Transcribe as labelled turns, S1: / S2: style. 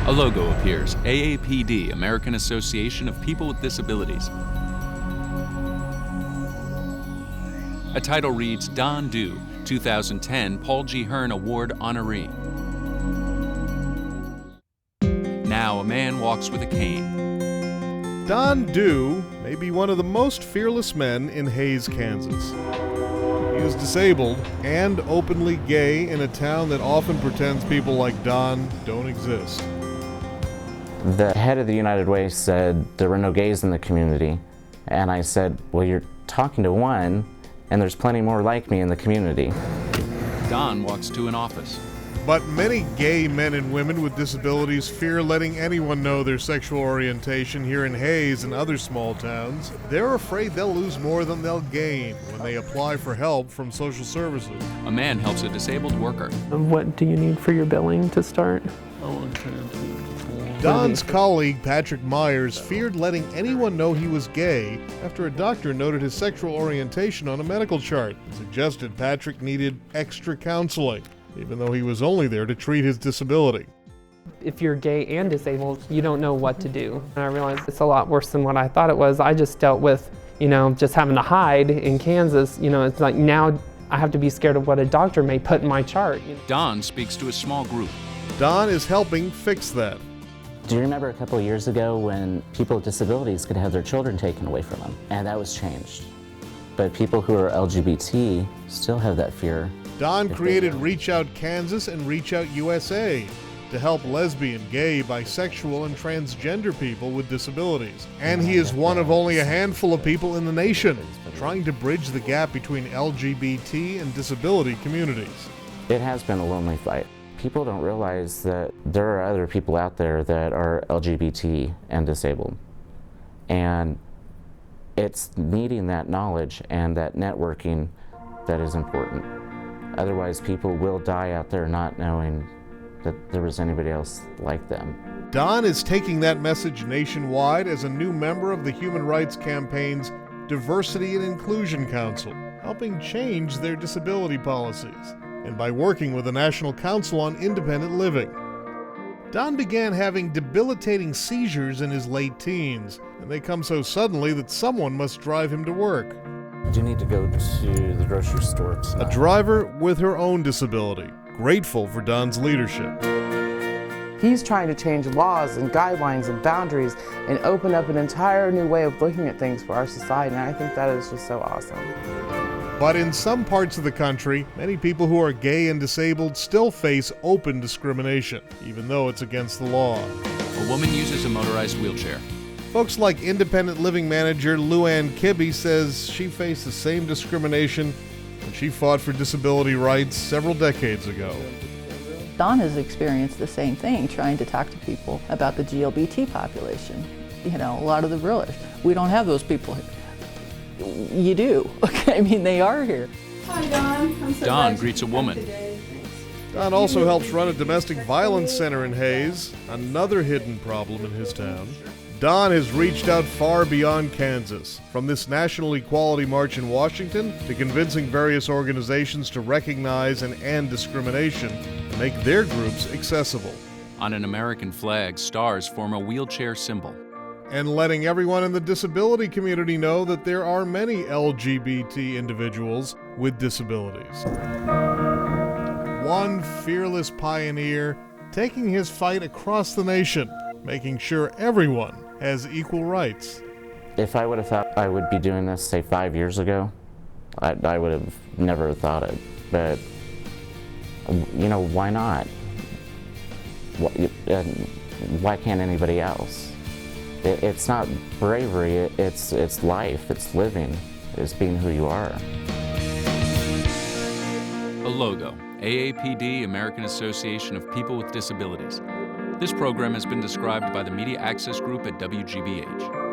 S1: A logo appears, AAPD, American Association of People with Disabilities. A title reads Don Du, 2010 Paul G. Hearne Award honoree. Now a man walks with a cane.
S2: Don Du may be one of the most fearless men in Hays, Kansas. He is disabled and openly gay in a town that often pretends people like Don don't exist.
S3: The head of the United Way said there were no gays in the community. And I said, well, you're talking to one, and there's plenty more like me in the community.
S1: Don walks to an office.
S2: But many gay men and women with disabilities fear letting anyone know their sexual orientation here in Hays and other small towns. They're afraid they'll lose more than they'll gain when they apply for help from social services.
S1: A man helps a disabled worker.
S4: What do you need for your billing to start?
S2: Don's colleague, Patrick Myers, feared letting anyone know he was gay after a doctor noted his sexual orientation on a medical chart and suggested Patrick needed extra counseling, even though he was only there to treat his disability.
S4: If you're gay and disabled, you don't know what to do. And I realized it's a lot worse than what I thought it was. I just dealt with, just having to hide in Kansas. It's like now I have to be scared of what a doctor may put in my chart.
S1: Don speaks to a small group.
S2: Don is helping fix that.
S3: Do you remember a couple of years ago when people with disabilities could have their children taken away from them? And that was changed. But people who are LGBT still have that fear.
S2: Don created Reach Out Kansas and Reach Out USA to help lesbian, gay, bisexual, and transgender people with disabilities. And he is one of only a handful of people in the nation trying to bridge the gap between LGBT and disability communities.
S3: It has been a lonely fight. People don't realize that there are other people out there that are LGBT and disabled. And it's needing that knowledge and that networking that is important. Otherwise, people will die out there not knowing that there was anybody else like them.
S2: Don is taking that message nationwide as a new member of the Human Rights Campaign's Diversity and Inclusion Council, helping change their disability policies, and by working with the National Council on Independent Living. Don began having debilitating seizures in his late teens, and they come so suddenly that someone must drive him to work.
S3: I do need to go to the grocery store.
S2: A driver with her own disability, grateful for Don's leadership.
S5: He's trying to change laws and guidelines and boundaries and open up an entire new way of looking at things for our society, and I think that is just so awesome.
S2: But in some parts of the country, many people who are gay and disabled still face open discrimination, even though it's against the law.
S1: A woman uses a motorized wheelchair.
S2: Folks like independent living manager Luann Kibbe says she faced the same discrimination when she fought for disability rights several decades ago.
S6: Don has experienced the same thing, trying to talk to people about the GLBT population. A lot of the realers, we don't have those people here. You do. Okay, they are here.
S7: Hi, Don. I'm so
S1: Don greets a woman.
S2: Don also helps run a domestic violence center in Hays, another hidden problem in his town. Don has reached out far beyond Kansas, from this National Equality March in Washington to convincing various organizations to recognize and end discrimination and make their groups accessible.
S1: On an American flag, stars form a wheelchair symbol.
S2: And letting everyone in the disability community know that there are many LGBT individuals with disabilities. One fearless pioneer taking his fight across the nation, making sure everyone has equal rights.
S3: If I would have thought I would be doing this, say, 5 years ago, I would have never thought it. But, why not? Why can't anybody else? It's not bravery, it's life, it's living, it's being who you are.
S1: A logo, AAPD, American Association of People with Disabilities. This program has been described by the Media Access Group at WGBH.